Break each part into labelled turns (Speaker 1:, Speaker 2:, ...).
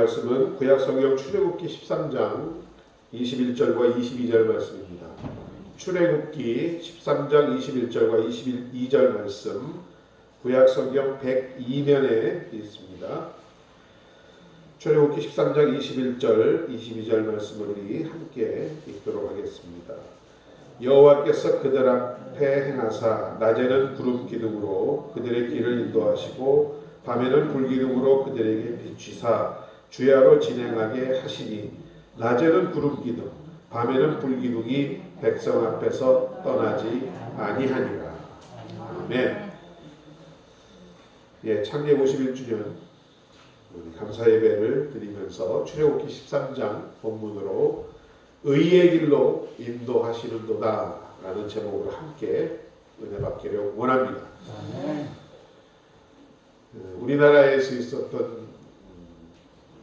Speaker 1: 말씀은 구약성경 출애굽기 13장 21절과 22절 말씀입니다. 출애굽기 13장 21절과 22절 말씀, 구약성경 102면에 있습니다. 출애굽기 13장 21절, 22절 말씀을 우리 함께 읽도록 하겠습니다. 여호와께서 그들 앞에 행하사 낮에는 구름 기둥으로 그들의 길을 인도하시고 밤에는 불 기둥으로 그들에게 비추사 주야로 진행하게 하시니 낮에는 구름 기둥 밤에는 불 기둥이 백성 앞에서 떠나지 아니하니라. 아멘. 예, 창립 51주년 감사 예배를 드리면서 출애굽기 13장 본문으로 의의 길로 인도하시는도다 라는 제목으로 함께 은혜 받기를 원합니다. 우리나라에서 있었던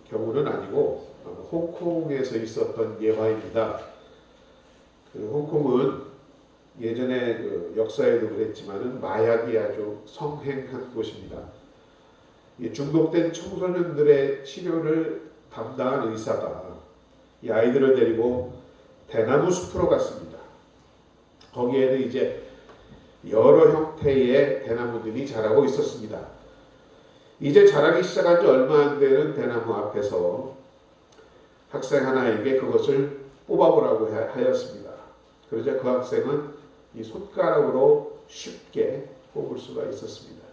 Speaker 1: 경우는 아니고 홍콩에서 있었던 예화입니다. 홍콩은 예전에 역사에도 그랬지만은 마약이 아주 성행한 곳입니다. 중독된 청소년들의 치료를 담당한 의사가 이 아이들을 데리고 대나무 숲으로 갔습니다. 거기에는 이제 여러 형태의 대나무들이 자라고 있었습니다. 이제 자라기 시작한 지 얼마 안 되는 대나무 앞에서 학생 하나에게 그것을 뽑아보라고 하였습니다. 그러자 그 학생은 이 손가락으로 쉽게 뽑을 수가 있었습니다.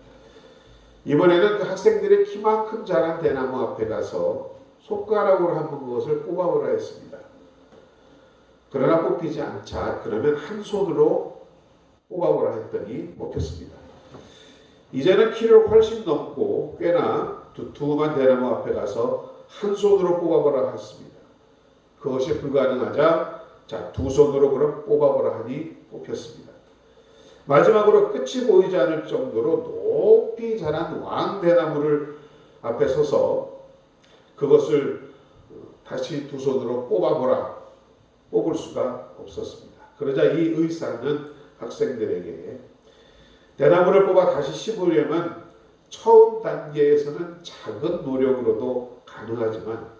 Speaker 1: 이번에는 그 학생들의 키만큼 자란 대나무 앞에 가서 손가락으로 한번 그것을 뽑아보라 했습니다. 그러나 뽑히지 않자 그러면 한 손으로 뽑아보라 했더니 뽑혔습니다. 이제는 키를 훨씬 넘고 꽤나 두툼한 대나무 앞에 가서 한 손으로 뽑아보라 했습니다. 그것이 불가능하자 두 손으로 그럼 뽑아보라 하니 뽑혔습니다. 마지막으로 끝이 보이지 않을 정도로 높이 자란 왕대나무를 앞에 서서 그것을 다시 두 손으로 뽑아보라. 뽑을 수가 없었습니다. 그러자 이 의사는 학생들에게 대나무를 뽑아 다시 씹으려면 처음 단계에서는 작은 노력으로도 가능하지만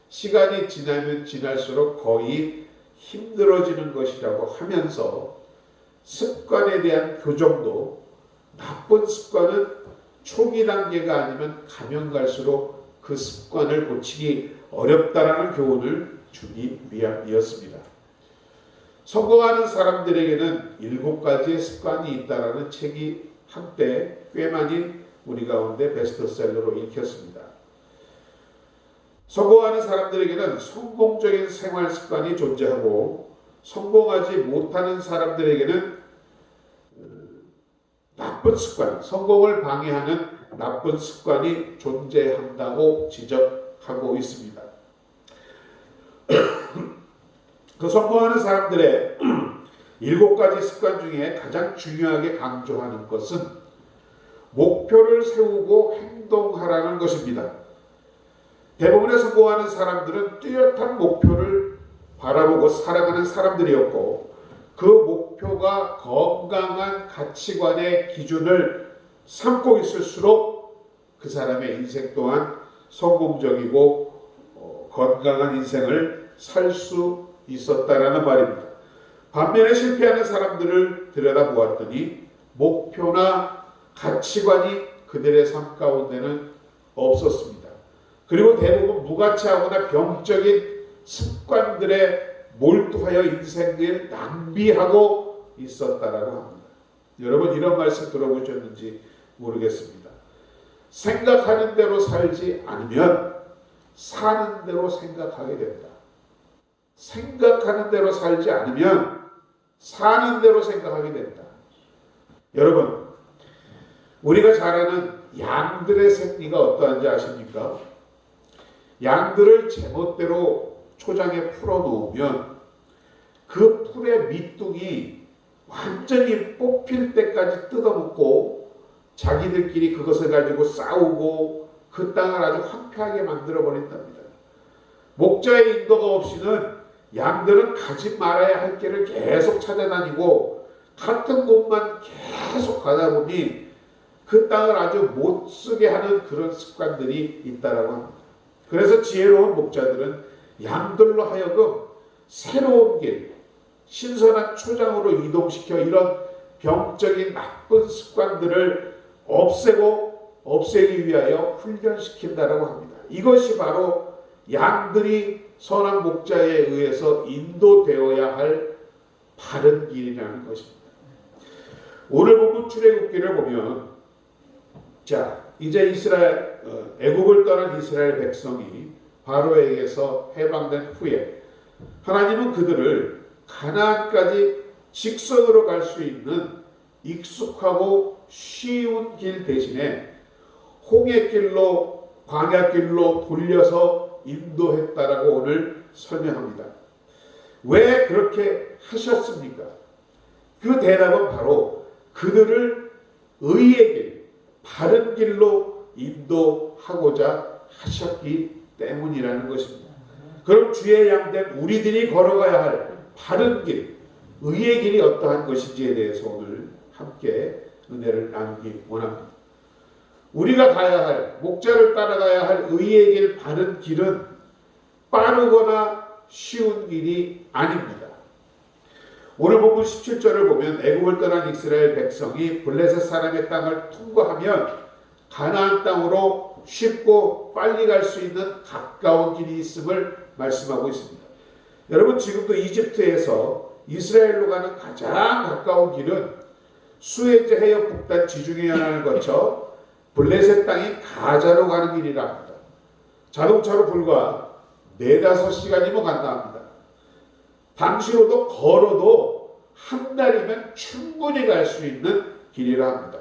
Speaker 1: 시간이 지나면 지날수록 거의 힘들어지는 것이라고 하면서 습관에 대한 교정도 나쁜 습관은 초기 단계가 아니면 가면 갈수록 그 습관을 고치기 어렵다라는 교훈을 주기 위함이었습니다. 성공하는 사람들에게는 7가지의 습관이 있다라는 책이 한때 꽤 많이 우리 가운데 베스트셀러로 읽혔습니다. 성공하는 사람들에게는 성공적인 생활 습관이 존재하고 성공하지 못하는 사람들에게는 나쁜 습관, 성공을 방해하는 나쁜 습관이 존재한다고 지적하고 있습니다. 그 성공하는 사람들의 7가지 습관 중에 가장 중요하게 강조하는 것은 목표를 세우고 행동하라는 것입니다. 대부분의 성공하는 사람들은 뚜렷한 목표를 바라보고 살아가는 사람들이었고 그 목표가 건강한 가치관의 기준을 삼고 있을수록 그 사람의 인생 또한 성공적이고 건강한 인생을 살 수 있었다라는 말입니다. 반면에 실패하는 사람들을 들여다보았더니 목표나 가치관이 그들의 삶 가운데는 없었습니다. 그리고 대부분 무가치하거나 병적인 습관들에 몰두하여 인생을 낭비하고 있었다라고 합니다. 여러분 이런 말씀 들어보셨는지 모르겠습니다. 생각하는 대로 살지 않으면 사는 대로 생각하게 된다. 생각하는 대로 살지 않으면 사는 대로 생각하게 된다. 여러분 우리가 잘 아는 양들의 생리가 어떠한지 아십니까? 양들을 제멋대로 초장에 풀어놓으면 그 풀의 밑둥이 완전히 뽑힐 때까지 뜯어먹고 자기들끼리 그것을 가지고 싸우고 그 땅을 아주 황폐하게 만들어버린답니다. 목자의 인도가 없이는 양들은 가지 말아야 할 길을 계속 찾아다니고 같은 곳만 계속 가다 보니 그 땅을 아주 못쓰게 하는 그런 습관들이 있다라고 합니다. 그래서 지혜로운 목자들은 양들로 하여금 새로운 길, 신선한 초장으로 이동시켜 이런 병적인 나쁜 습관들을 없애기 위하여 훈련시킨다라고 합니다. 이것이 바로 양들이 선한 목자에 의해서 인도되어야 할 바른 길이라는 것입니다. 오늘 본문 출애굽기를 보면, 자, 이제 애굽을 떠난 이스라엘 백성이 바로에게서 해방된 후에 하나님은 그들을 가나안까지 직선으로 갈 수 있는 익숙하고 쉬운 길 대신에 홍해길로, 광야길로 돌려서 인도했다라고 오늘 설명합니다. 왜 그렇게 하셨습니까? 그 대답은 바로 그들을 의의 길, 바른 길로 인도하고자 하셨기 때문이라는 것입니다. 그럼 주의 양된 우리들이 걸어가야 할 바른 길, 의의 길이 어떠한 것인지에 대해서 오늘 함께 은혜를 나누기 원합니다. 우리가 가야 할, 목자를 따라가야 할 의의 길, 바른 길은 빠르거나 쉬운 길이 아닙니다. 오늘 본문 17절을 보면 애굽을 떠난 이스라엘 백성이 블레셋 사람의 땅을 통과하면 가나안 땅으로 쉽고 빨리 갈 수 있는 가까운 길이 있음을 말씀하고 있습니다. 여러분, 지금도 이집트에서 이스라엘로 가는 가장 가까운 길은 수에즈 해협 북단 지중해 연안을 거쳐 블레셋 땅인 가자로 가는 길이라 합니다. 자동차로 불과 4-5시간이면 간다 합니다. 당시로도 걸어도 한 달이면 충분히 갈 수 있는 길이라 합니다.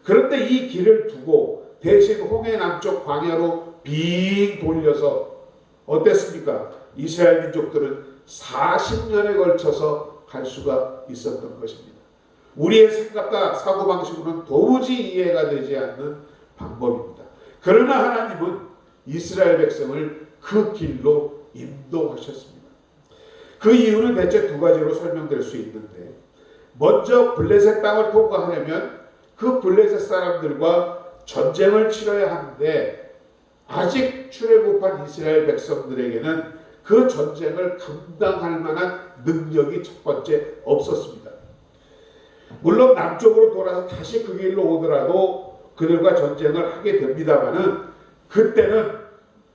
Speaker 1: 그런데 이 길을 두고 대신 홍해 남쪽 광야로 빙 돌려서 어땠습니까? 이스라엘 민족들은 40년에 걸쳐서 갈 수가 있었던 것입니다. 우리의 생각과 사고방식으로는 도무지 이해가 되지 않는 방법입니다. 그러나 하나님은 이스라엘 백성을 그 길로 인도하셨습니다. 그 이유는 대체 2가지로 설명될 수 있는데, 먼저 블레셋 땅을 통과하려면 그 블레셋 사람들과 전쟁을 치러야 하는데 아직 출애굽한 이스라엘 백성들에게는 그 전쟁을 감당할 만한 능력이 첫 번째 없었습니다. 물론 남쪽으로 돌아서 다시 그 길로 오더라도 그들과 전쟁을 하게 됩니다마는 그때는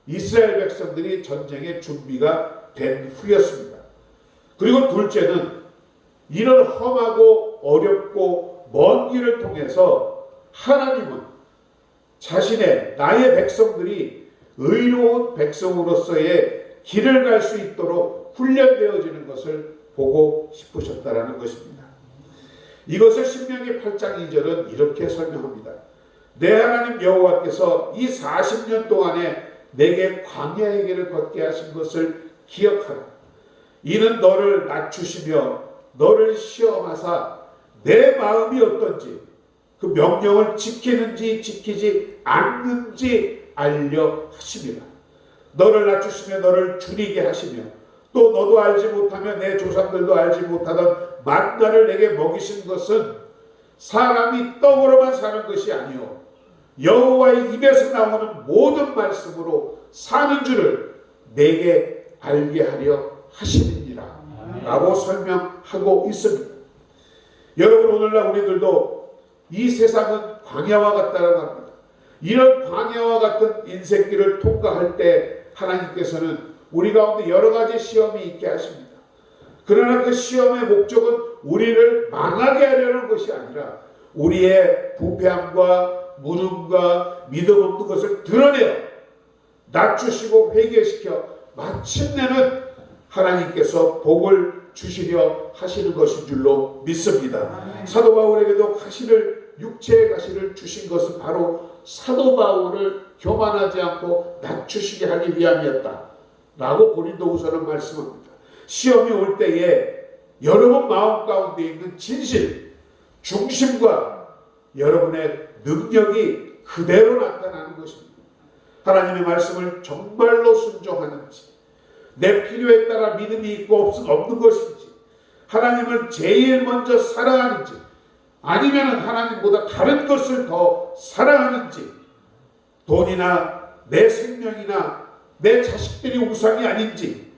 Speaker 1: 이스라엘 백성들이 전쟁의 준비가 된 후였습니다. 그리고 둘째는 이런 험하고 어렵고 먼 길을 통해서 하나님은 나의 백성들이 의로운 백성으로서의 길을 갈 수 있도록 훈련되어지는 것을 보고 싶으셨다라는 것입니다. 이것을 신명기 8장 2절은 이렇게 설명합니다. 내 하나님 여호와께서 이 40년 동안에 내게 광야의 길을 걷게 하신 것을 기억하라. 이는 너를 낮추시며 너를 시험하사 내 마음이 어떤지 그 명령을 지키는지 지키지 않는지 알려 하심이라. 너를 낮추시며 너를 줄이게 하시며 또 너도 알지 못하며 내 조상들도 알지 못하던 만나를 내게 먹이신 것은 사람이 떡으로만 사는 것이 아니요 여호와의 입에서 나오는 모든 말씀으로 사는 줄을 내게 알게 하려 하심이니라 라고 설명하고 있습니다. 여러분, 오늘날 우리들도 이 세상은 광야와 같다라고 합니다. 이런 광야와 같은 인생길을 통과할 때 하나님께서는 우리 가운데 여러 가지 시험이 있게 하십니다. 그러나 그 시험의 목적은 우리를 망하게 하려는 것이 아니라 우리의 부패함과 무능과 믿음 없는 것을 드러내어 낮추시고 회개시켜 마침내는 하나님께서 복을 주시려 하시는 것인 줄로 믿습니다. 사도 바울에게도 육체의 가시를 주신 것은 바로 사도 바울을 교만하지 않고 낮추시게 하기 위함이었다 라고 고린도후서는 말씀합니다. 시험이 올 때에 여러분 마음 가운데 있는 진실, 중심과 여러분의 능력이 그대로 나타나는 것입니다. 하나님의 말씀을 정말로 순종하는지, 내 필요에 따라 믿음이 있고 없는 것인지, 하나님을 제일 먼저 사랑하는지, 아니면 하나님보다 다른 것을 더 사랑하는지, 돈이나 내 생명이나 내 자식들이 우상이 아닌지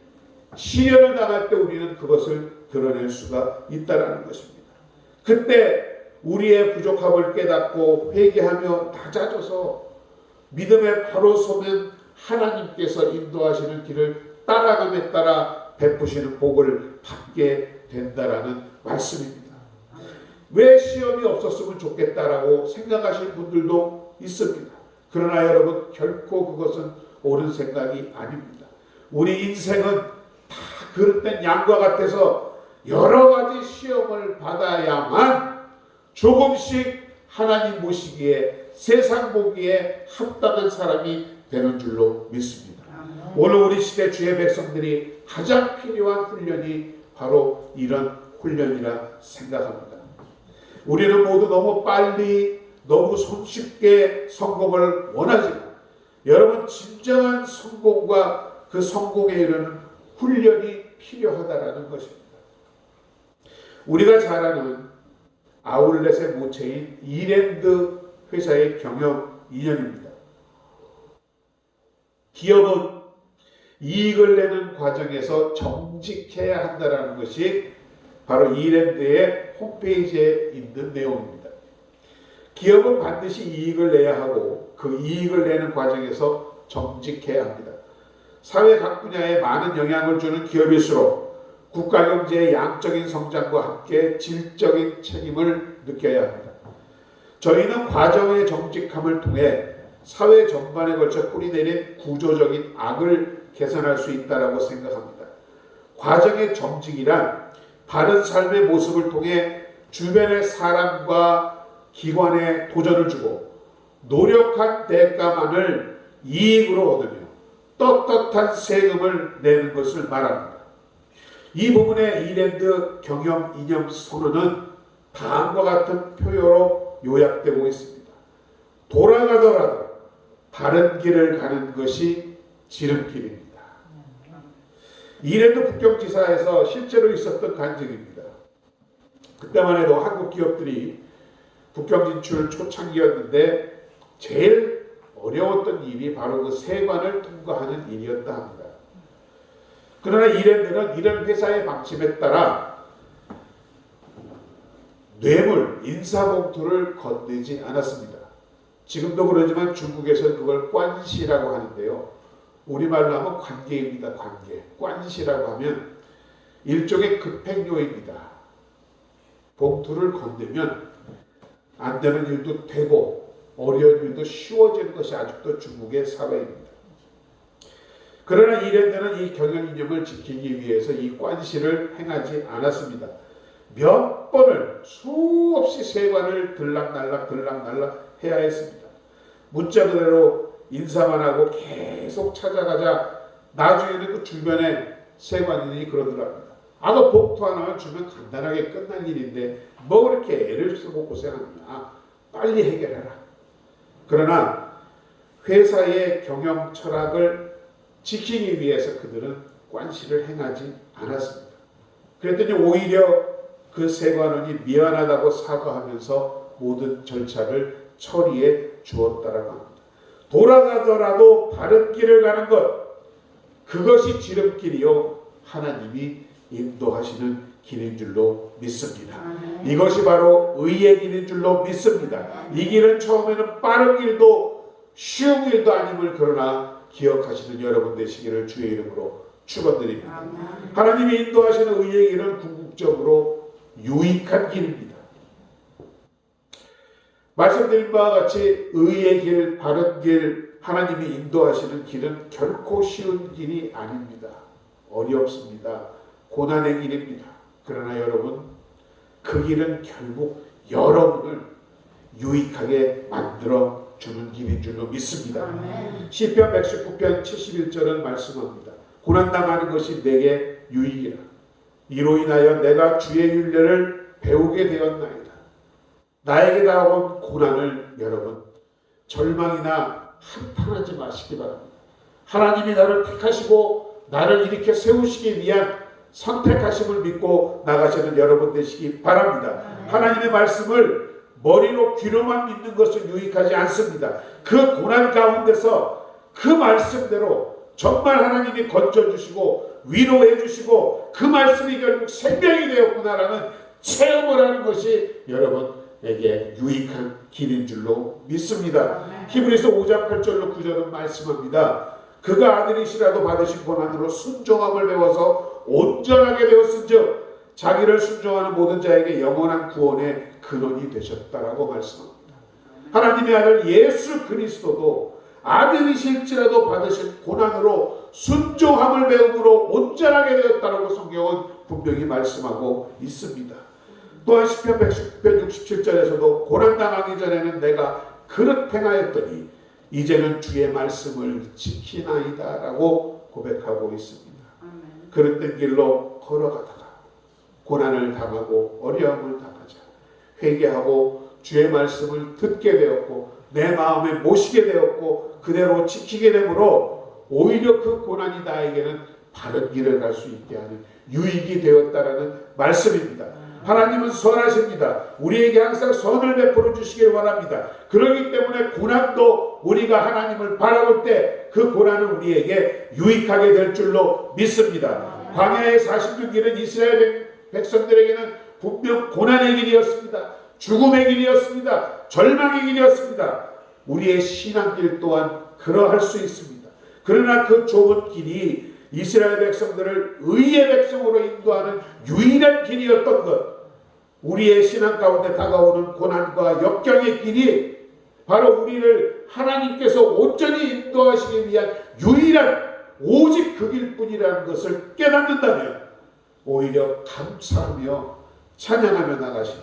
Speaker 1: 시련을 당할 때 우리는 그것을 드러낼 수가 있다는 것입니다. 그때 우리의 부족함을 깨닫고 회개하며 낮아져서 믿음에 바로 서면 하나님께서 인도하시는 길을 따라감에 따라 베푸시는 복을 받게 된다라는 말씀입니다. 왜 시험이 없었으면 좋겠다라고 생각하시는 분들도 있습니다. 그러나 여러분, 결코 그것은 옳은 생각이 아닙니다. 우리 인생은 다 그릇된 양과 같아서 여러 가지 시험을 받아야만 조금씩 하나님 보시기에, 세상 보기에 합당한 사람이 되는 줄로 믿습니다. 오늘 우리 시대 주의 백성들이 가장 필요한 훈련이 바로 이런 훈련이라 생각합니다. 우리는 모두 너무 빨리, 너무 손쉽게 성공을 원하지만 여러분, 진정한 성공과 그 성공에 이르는 훈련이 필요하다라는 것입니다. 우리가 잘 아는 아울렛의 모체인 이랜드 회사의 경영 이념입니다. 기업은 이익을 내는 과정에서 정직해야 한다는 것이 바로 이랜드의 홈페이지에 있는 내용입니다. 기업은 반드시 이익을 내야 하고 그 이익을 내는 과정에서 정직해야 합니다. 사회 각 분야에 많은 영향을 주는 기업일수록 국가 경제의 양적인 성장과 함께 질적인 책임을 느껴야 합니다. 저희는 과정의 정직함을 통해 사회 전반에 걸쳐 뿌리내린 구조적인 악을 개선할 수 있다고 생각합니다. 과정의 정직이란 바른 삶의 모습을 통해 주변의 사람과 기관에 도전을 주고 노력한 대가만을 이익으로 얻으며 떳떳한 세금을 내는 것을 말합니다. 이 부분의 이랜드 경영 이념 선언은 다음과 같은 표현으로 요약되고 있습니다. 돌아가더라도 다른 길을 가는 것이 지름길입니다. 이랜드 국경지사에서 실제로 있었던 간증입니다. 그때만 해도 한국 기업들이 국경 진출 초창기였는데 제일 어려웠던 일이 바로 그 세관을 통과하는 일이었다 합니다. 그러나 이랜드는 이런 회사의 방침에 따라 뇌물, 인사봉투를 건네지 않았습니다. 지금도 그러지만 중국에서는 그걸 관시라고 하는데요. 우리말로 하면 관계입니다. 관계. 관시라고 하면 일종의 급행료입니다. 봉투를 건네면 안 되는 일도 되고 어려운 일도 쉬워지는 것이 아직도 중국의 사회입니다. 그러나 이랜드는 이 경영 이념을 지키기 위해서 이 관시를 행하지 않았습니다. 몇 번을 수없이 세관을 들락날락 해야 했습니다. 문자 그대로 인사만 하고 계속 찾아가자 나중에는 그 주변에 세관인이 그러더랍니다. 그 봉투 하나만 주면 간단하게 끝난 일인데 뭐 그렇게 애를 쓰고 고생하느냐. 빨리 해결해라. 그러나 회사의 경영 철학을 지키기 위해서 그들은 관시를 행하지 않았습니다. 그랬더니 오히려 그 세관원이 미안하다고 사과하면서 모든 절차를 처리해 주었다라고 합니다. 돌아가더라도 바른 길을 가는 것, 그것이 지름길이요 하나님이 인도하시는 길인 줄로 믿습니다. 이것이 바로 의의 길인 줄로 믿습니다. 이 길은 처음에는 빠른 길도 쉬운 길도 아님을 그러나 기억하시는 여러분 되시기를 주의 이름으로 축원드립니다. 하나님이 인도하시는 의의 길은 궁극적으로 유익한 길입니다. 말씀드린 바와 같이 의의 길, 바른 길, 하나님이 인도하시는 길은 결코 쉬운 길이 아닙니다. 어렵습니다. 고난의 길입니다. 그러나 여러분, 그 길은 결국 여러분을 유익하게 만들어 주는 길인 줄로 믿습니다. 시편 119편 71절은 말씀합니다. 고난당하는 것이 내게 유익이라. 이로 인하여 내가 주의 율례를 배우게 되었나이다. 나에게 다가온 고난을 여러분 절망이나 한탄하지 마시기 바랍니다. 하나님이 나를 택하시고 나를 이렇게 세우시기 위한 선택하심을 믿고 나가시는 여러분 되시기 바랍니다. 하나님의 말씀을 머리로 귀로만 믿는 것은 유익하지 않습니다. 그 고난 가운데서 그 말씀대로 정말 하나님이 건져주시고 위로해주시고 그 말씀이 결국 생명이 되었구나라는 체험을 하는 것이 여러분에게 유익한 길인 줄로 믿습니다. 히브리서 5장 8절로 9절은 말씀합니다. 그가 아들이시라도 받으신 고난으로 순종함을 배워서 온전하게 되었은즉 자기를 순종하는 모든 자에게 영원한 구원의 근원이 되셨다라고 말씀합니다. 하나님의 아들 예수 그리스도도 아들이실지라도 받으신 고난으로 순종함을 배움으로 온전하게 되었다라고 성경은 분명히 말씀하고 있습니다. 또한 시편 167절에서도 고난당하기 전에는 내가 그릇 행하였더니 이제는 주의 말씀을 지키나이다 라고 고백하고 있습니다. 그릇된 길로 걸어가다가 고난을 당하고 어려움을 당하자 회개하고 주의 말씀을 듣게 되었고 내 마음에 모시게 되었고 그대로 지키게 되므로 오히려 그 고난이 나에게는 바른 길을 갈 수 있게 하는 유익이 되었다라는 말씀입니다. 하나님은 선하십니다. 우리에게 항상 선을 베풀어 주시길 원합니다. 그렇기 때문에 고난도 우리가 하나님을 바라볼 때 그 고난은 우리에게 유익하게 될 줄로 믿습니다. 광야의 40년길은 이스라엘 백성들에게는 분명 고난의 길이었습니다. 죽음의 길이었습니다. 절망의 길이었습니다. 우리의 신앙길 또한 그러할 수 있습니다. 그러나 그 좁은 길이 이스라엘 백성들을 의의 백성으로 인도하는 유일한 길이었던 것, 우리의 신앙 가운데 다가오는 고난과 역경의 길이 바로 우리를 하나님께서 온전히 인도하시기 위한 유일한 오직 그 길뿐이라는 것을 깨닫는다면 오히려 감사하며 찬양하며 나가시는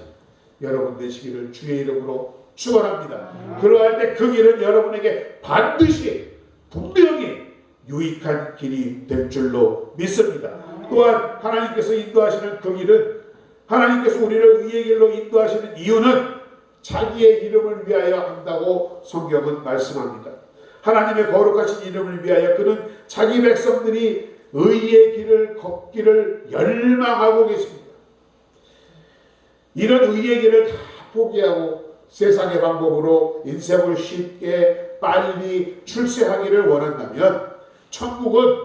Speaker 1: 여러분 되시기를 주의 이름으로 축원합니다. 그러할 때 그 길은 여러분에게 반드시 분명히 유익한 길이 될 줄로 믿습니다. 또한 하나님께서 인도하시는 그 길은 하나님께서 우리를 의의 길로 인도하시는 이유는 자기의 이름을 위하여 한다고 성경은 말씀합니다. 하나님의 거룩하신 이름을 위하여 그는 자기 백성들이 의의 길을 걷기를 열망하고 계십니다. 이런 의의 길을 다 포기하고 세상의 방법으로 인생을 쉽게 빨리 출세하기를 원한다면 천국은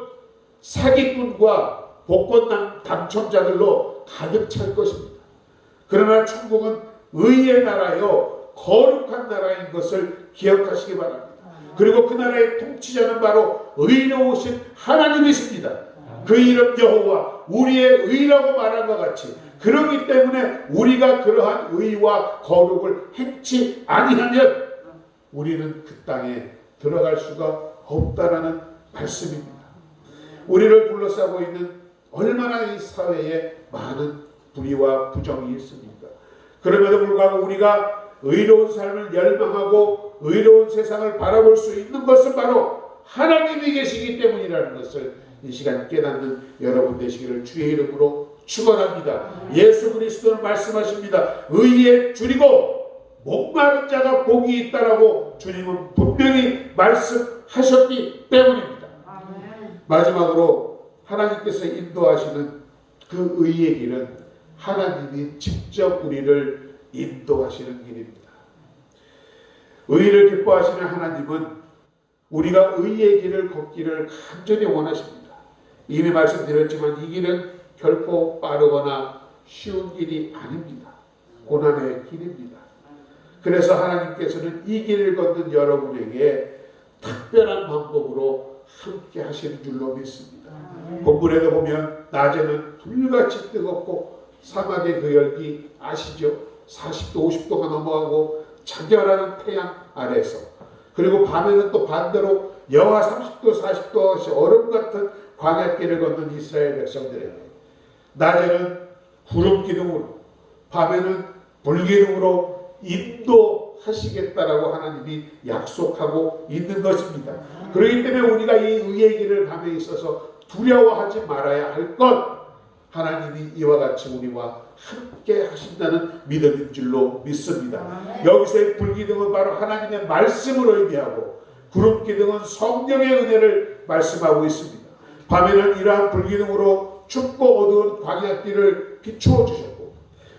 Speaker 1: 사기꾼과 복권 당첨자들로 가득 찰 것입니다. 그러나 천국은 의의 나라요 거룩한 나라인 것을 기억하시기 바랍니다. 그리고 그 나라의 통치자는 바로 의로우신 하나님이십니다. 그 이름 여호와 우리의 의라고 말한 것 같이 그렇기 때문에 우리가 그러한 의와 거룩을 행치 아니하면 우리는 그 땅에 들어갈 수가 없다라는 말씀입니다. 우리를 둘러싸고 있는 얼마나 이 사회에 많은 불의와 부정이 있습니까? 그럼에도 불구하고 우리가 의로운 삶을 열망하고 의로운 세상을 바라볼 수 있는 것은 바로 하나님이 계시기 때문이라는 것을 이 시간 깨닫는 여러분 되시기를 주의 이름으로 축원합니다. 예수 그리스도는 말씀하십니다. 의에 줄이고 목마른 자가 복이 있다라고 주님은 분명히 말씀하셨기 때문입니다. 마지막으로 하나님께서 인도하시는 그 의의 길은 하나님이 직접 우리를 인도하시는 길입니다. 의를 기뻐하시는 하나님은 우리가 의의 길을 걷기를 간절히 원하십니다. 이미 말씀드렸지만 이 길은 결코 빠르거나 쉬운 길이 아닙니다. 고난의 길입니다. 그래서 하나님께서는 이 길을 걷는 여러분에게 특별한 방법으로 함께 하시는 줄로 믿습니다. 본문에도 보면 낮에는 불같이 뜨겁고 사막의 그 열기 아시죠? 40도 50도가 넘어가고 자결하는 태양 아래서 그리고 밤에는 또 반대로 영하 30도 40도 얼음 같은 광야길을 걷는 이스라엘 백성들에게 낮에는 구름 기둥으로 밤에는 불 기둥으로 인도하시겠다라고 하나님이 약속하고 있는 것입니다. 그렇기 때문에 우리가 이 의의 길을 감에 있어서 두려워하지 말아야 할 것 하나님이 이와 같이 우리와 함께 하신다는 믿음인 줄로 믿습니다. 여기서의 불기둥은 바로 하나님의 말씀을 의미하고 구름기둥은 성령의 은혜를 말씀하고 있습니다. 밤에는 이러한 불기둥으로 춥고 어두운 광야길을 비추어 주셨고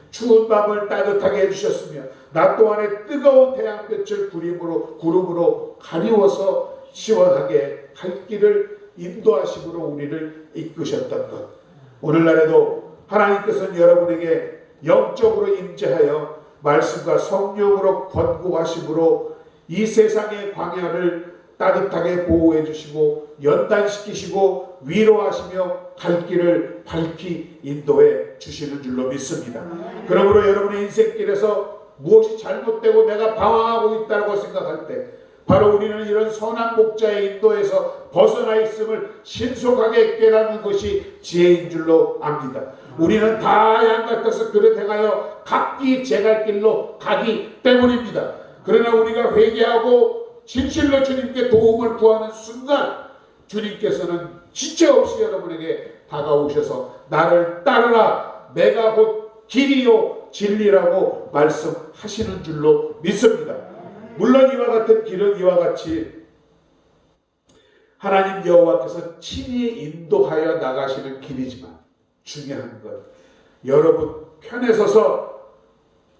Speaker 1: 추운 밤을 따뜻하게 해주셨으며 낮 동안에 뜨거운 태양볕을 구름으로 가리워서 시원하게 갈 길을 인도하심으로 우리를 이끄셨던 것, 오늘날에도 하나님께서는 여러분에게 영적으로 임재하여 말씀과 성령으로 권고하심으로 이 세상의 광야를 따뜻하게 보호해 주시고 연단시키시고 위로하시며 갈 길을 밝히 인도해 주시는 줄로 믿습니다. 그러므로 여러분의 인생길에서 무엇이 잘못되고 내가 방황하고 있다고 생각할 때 바로 우리는 이런 선한 목자의 인도에서 벗어나 있음을 신속하게 깨닫는 것이 지혜인 줄로 압니다. 우리는 다 양 같아서 그릇 행하여 각기 제 갈 길로 가기 때문입니다. 그러나 우리가 회개하고 진실로 주님께 도움을 구하는 순간 주님께서는 지체 없이 여러분에게 다가오셔서 나를 따르라, 내가 곧 길이요 진리라고 말씀하시는 줄로 믿습니다. 물론 이와 같은 길은 이와 같이 하나님 여호와께서 친히 인도하여 나가시는 길이지만 중요한 것, 여러분 편에 서서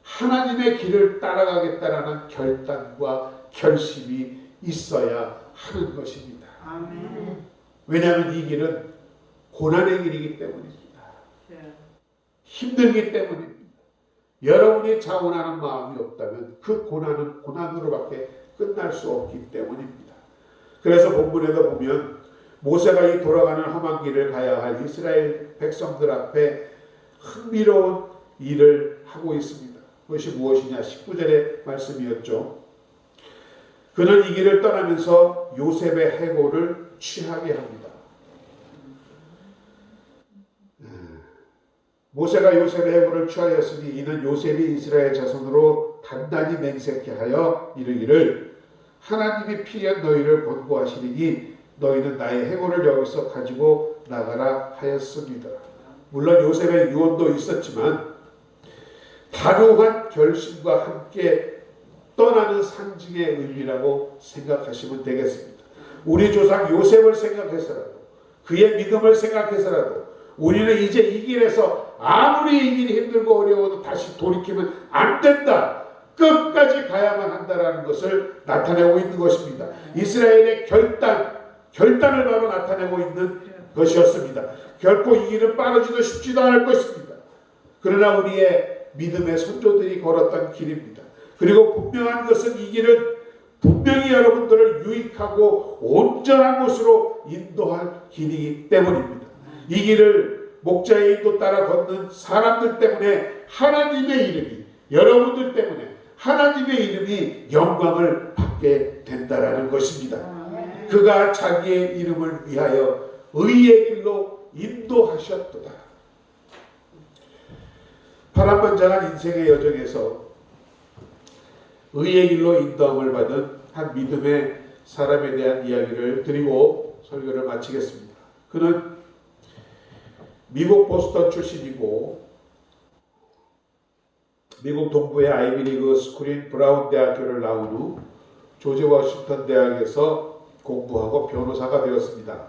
Speaker 1: 하나님의 길을 따라가겠다라는 결단과 결심이 있어야 하는 것입니다.
Speaker 2: 아멘.
Speaker 1: 왜냐하면 이 길은 고난의 길이기 때문입니다. 힘들기 때문입니다. 여러분이 자원하는 마음이 없다면 그 고난은 고난으로밖에 끝날 수 없기 때문입니다. 그래서 본문에도 보면 모세가 이 돌아가는 험한 길을 가야 할 이스라엘 백성들 앞에 흥미로운 일을 하고 있습니다. 그것이 무엇이냐? 19절의 말씀이었죠. 그는 이 길을 떠나면서 요셉의 해골을 취하게 합니다. 모세가 요셉의 해골을 취하였으니 이는 요셉이 이스라엘 자손으로 단단히 맹세케 하여 이르기를 하나님이 필연 너희를 권고하시리니 너희는 나의 해골을 여기서 가지고 나가라 하였습니다. 물론 요셉의 유언도 있었지만 단호한 결심과 함께 떠나는 상징의 의미라고 생각하시면 되겠습니다. 우리 조상 요셉을 생각해서라도 그의 믿음을 생각해서라도 우리는 이제 이 길에서 아무리 이 길이 힘들고 어려워도 다시 돌이키면 안 된다. 끝까지 가야만 한다라는 것을 나타내고 있는 것입니다. 이스라엘의 결단을 바로 나타내고 있는 것이었습니다. 결코 이 길은 빠르지도 쉽지도 않을 것입니다. 그러나 우리의 믿음의 선조들이 걸었던 길입니다. 그리고 분명한 것은 이 길은 분명히 여러분들을 유익하고 온전한 곳으로 인도할 길이기 때문입니다. 이 길을 목자의 인도 따라 걷는 사람들 때문에 하나님의 이름이, 여러분들 때문에 하나님의 이름이 영광을 받게 된다라는 것입니다. 그가 자기의 이름을 위하여 의의 길로 인도하셨도다. 파란만장한 인생의 여정에서 의의 길로 인도함을 받은 한 믿음의 사람에 대한 이야기를 드리고 설교를 마치겠습니다. 그는 미국 보스턴 출신이고 미국 동부의 아이비리그 스쿨인 브라운 대학교를 나온 후 조지 워싱턴 대학에서 공부하고 변호사가 되었습니다.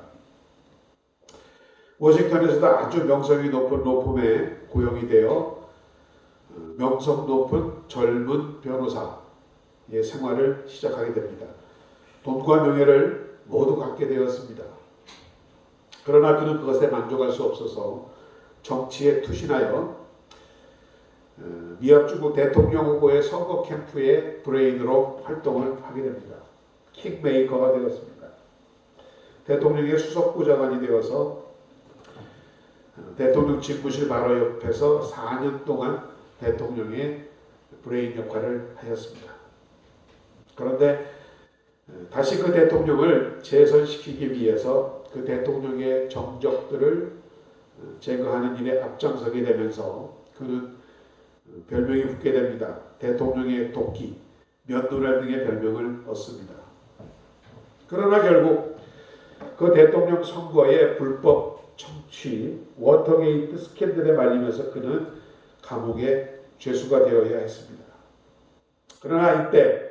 Speaker 1: 워싱턴에서도 아주 명성이 높은 로펌에 고용이 되어 명성 높은 젊은 변호사의 생활을 시작하게 됩니다. 돈과 명예를 모두 갖게 되었습니다. 그러나 그는 그것에 만족할 수 없어서 정치에 투신하여 미합주국 대통령 후보의 선거 캠프의 브레인으로 활동을 하게 됩니다. 킥메이커가 되었습니다. 대통령의 수석부장관이 되어서 대통령 집무실 바로 옆에서 4년 동안 대통령의 브레인 역할을 하였습니다. 그런데 다시 그 대통령을 재선시키기 위해서 그 대통령의 정적들을 제거하는 일에 앞장서게 되면서 그는 별명이 붙게 됩니다. 대통령의 도끼, 면도날 등의 별명을 얻습니다. 그러나 결국 그 대통령 선거의 불법 청취, 워터게이트 스캔들에 말리면서 그는 감옥에 죄수가 되어야 했습니다. 그러나 이때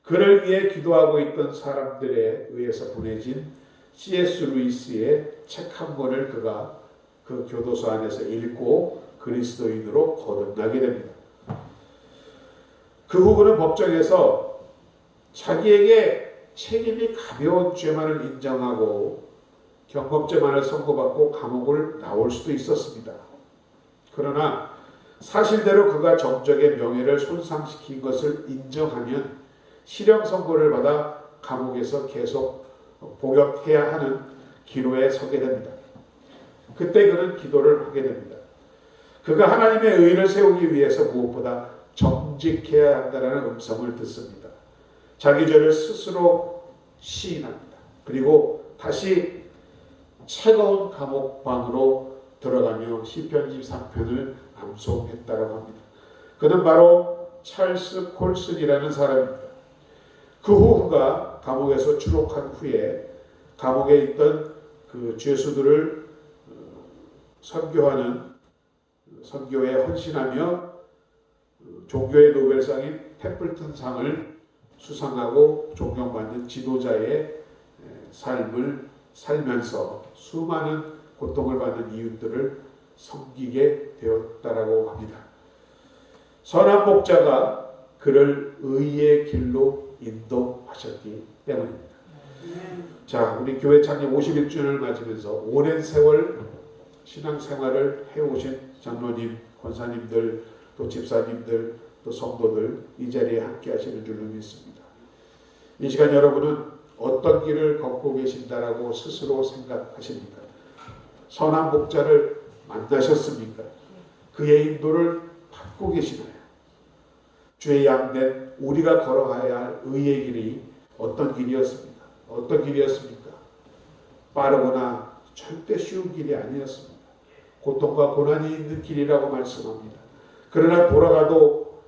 Speaker 1: 그를 위해 기도하고 있던 사람들에 의해서 보내진 C.S. 루이스의 책 한 권을 그가 그 교도소 안에서 읽고 그리스도인으로 거듭나게 됩니다. 그 후 그는 법정에서 자기에게 책임이 가벼운 죄만을 인정하고 경범죄만을 선고받고 감옥을 나올 수도 있었습니다. 그러나 사실대로 그가 정적의 명예를 손상시킨 것을 인정하면 실형 선고를 받아 감옥에서 계속 복역해야 하는 기로에 서게 됩니다. 그때 그는 기도를 하게 됩니다. 그가 하나님의 의를 세우기 위해서 무엇보다 정직해야 한다는 음성을 듣습니다. 자기 죄를 스스로 시인합니다. 그리고 다시 차가운 감옥방으로 들어가며 시편 23편을 암송했다고 합니다. 그는 바로 찰스 콜슨이라는 사람입니다. 그 후 그가 감옥에서 추록한 후에 감옥에 있던 그 죄수들을 선교에 헌신하며 종교의 노벨상인 태플턴상을 수상하고 존경받는 지도자의 삶을 살면서 수많은 고통을 받는 이웃들을 섬기게 되었다라고 합니다. 선한 목자가 그를 의의 길로 인도하셨기 때문입니다. 자, 우리 교회 창립 51주년을 맞으면서 오랜 세월 신앙생활을 해오신 장로님, 권사님들, 또 집사님들, 또 성도들 이 자리에 함께 하시는 줄로 믿습니다. 이 시간 여러분은 어떤 길을 걷고 계신다라고 스스로 생각하십니까? 선한 목자를 만나셨습니까? 그의 인도를 받고 계시나요? 주의 양된 우리가 걸어가야 할 의의 길이 어떤 길이었습니까? 어떤 길이었습니까? 빠르거나 절대 쉬운 길이 아니었습니다. 고통과 고난이 있는 길이라고 말씀합니다. 그러나 돌아가도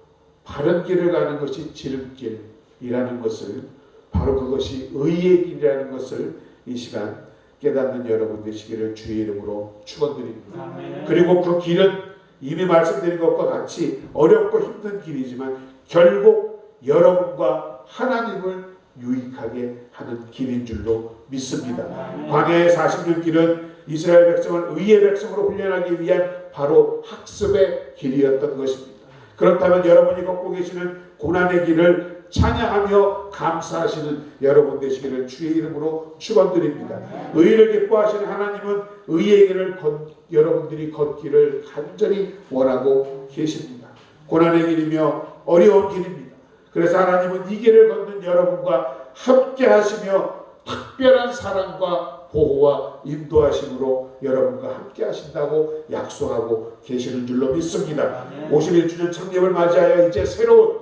Speaker 1: 바른 길을 가는 것이 지름길이라는 것을, 바로 그것이 의의 길이라는 것을 이 시간 깨닫는 여러분 되시기를 주의 이름으로 축원드립니다.
Speaker 2: 아멘.
Speaker 1: 그리고 그 길은 이미 말씀드린 것과 같이 어렵고 힘든 길이지만 결국 여러분과 하나님을 유익하게 하는 길인 줄로 믿습니다. 광야의 40년 길은 이스라엘 백성을 의의 백성으로 훈련하기 위한 바로 학습의 길이었던 것입니다. 그렇다면 여러분이 걷고 계시는 고난의 길을 찬양하며 감사하시는 여러분 되시기를 주의 이름으로 축원드립니다. 의를 기뻐하시는 하나님은 의의 길을 여러분들이 걷기를 간절히 원하고 계십니다. 고난의 길이며 어려운 길입니다. 그래서 하나님은 이 길을 걷는 여러분과 함께 하시며 특별한 사랑과 보호와 인도하심으로 여러분과 함께 하신다고 약속하고 계시는 줄로 믿습니다. 51주년 창립을 맞이하여 이제 새로운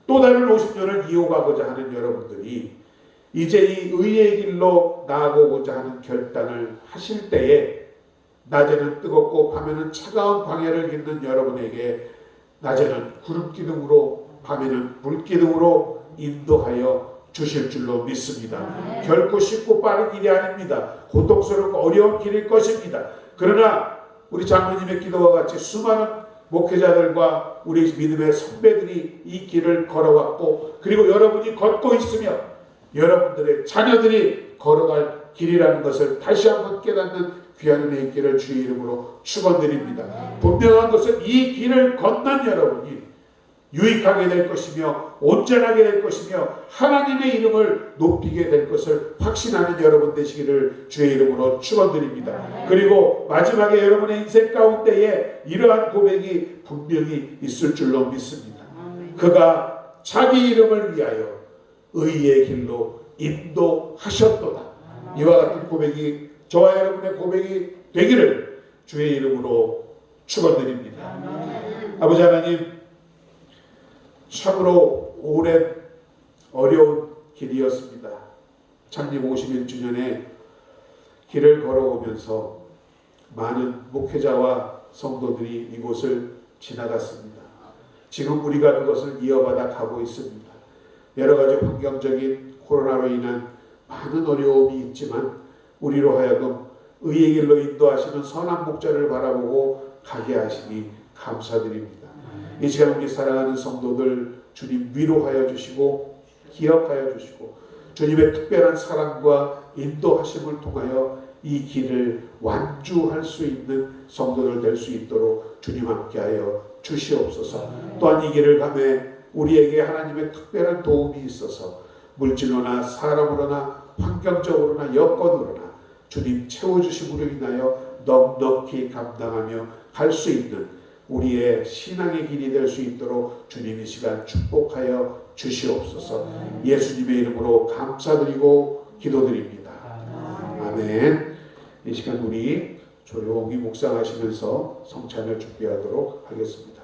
Speaker 1: 또 다른 50년을 이어가고자 하는 여러분들이 이제 이 의의 길로 나아가고자 하는 결단을 하실 때에 낮에는 뜨겁고 밤에는 차가운 광야를 깃는 여러분에게 낮에는 구름 기둥으로 밤에는 불 기둥으로 인도하여 주실 줄로 믿습니다. 결코 쉽고 빠른 길이 아닙니다. 고통스럽고 어려운 길일 것입니다. 그러나 우리 장로님의 기도와 같이 수많은 목회자들과 우리 믿음의 선배들이 이 길을 걸어왔고 그리고 여러분이 걷고 있으며 여러분들의 자녀들이 걸어갈 길이라는 것을 다시 한번 깨닫는 귀한 은혜 있기를 주의 이름으로 축원드립니다. 분명한 것은 이 길을 건넌 여러분이 유익하게 될 것이며 온전하게 될 것이며 하나님의 이름을 높이게 될 것을 확신하는 여러분 되시기를 주의 이름으로 축원드립니다. 그리고 마지막에 여러분의 인생 가운데에 이러한 고백이 분명히 있을 줄로 믿습니다. 그가 자기 이름을 위하여 의의 길로 인도하셨도다. 이와 같은 고백이 저와 여러분의 고백이 되기를 주의 이름으로 축원드립니다. 아버지 하나님, 참으로 오랜 어려운 길이었습니다. 창립 51주년에 길을 걸어오면서 많은 목회자와 성도들이 이곳을 지나갔습니다. 지금 우리가 그것을 이어받아 가고 있습니다. 여러 가지 환경적인 코로나로 인한 많은 어려움이 있지만 우리로 하여금 의의 길로 인도하시는 선한 목자를 바라보고 가게 하시니 감사드립니다. 이 시간 우리 사랑하는 성도들 주님 위로하여 주시고 기억하여 주시고 주님의 특별한 사랑과 인도하심을 통하여 이 길을 완주할 수 있는 성도들 될 수 있도록 주님 함께하여 주시옵소서. 또한 이 길을 가매 우리에게 하나님의 특별한 도움이 있어서 물질로나 사람으로나 환경적으로나 여건으로나 주님 채워주심으로 인하여 넉넉히 감당하며 갈 수 있는 우리의 신앙의 길이 될 수 있도록 주님 이 시간 축복하여 주시옵소서. 예수님의 이름으로 감사드리고 기도드립니다. 아멘. 이 시간 우리 조용히 묵상하시면서 성찬을 준비하도록 하겠습니다.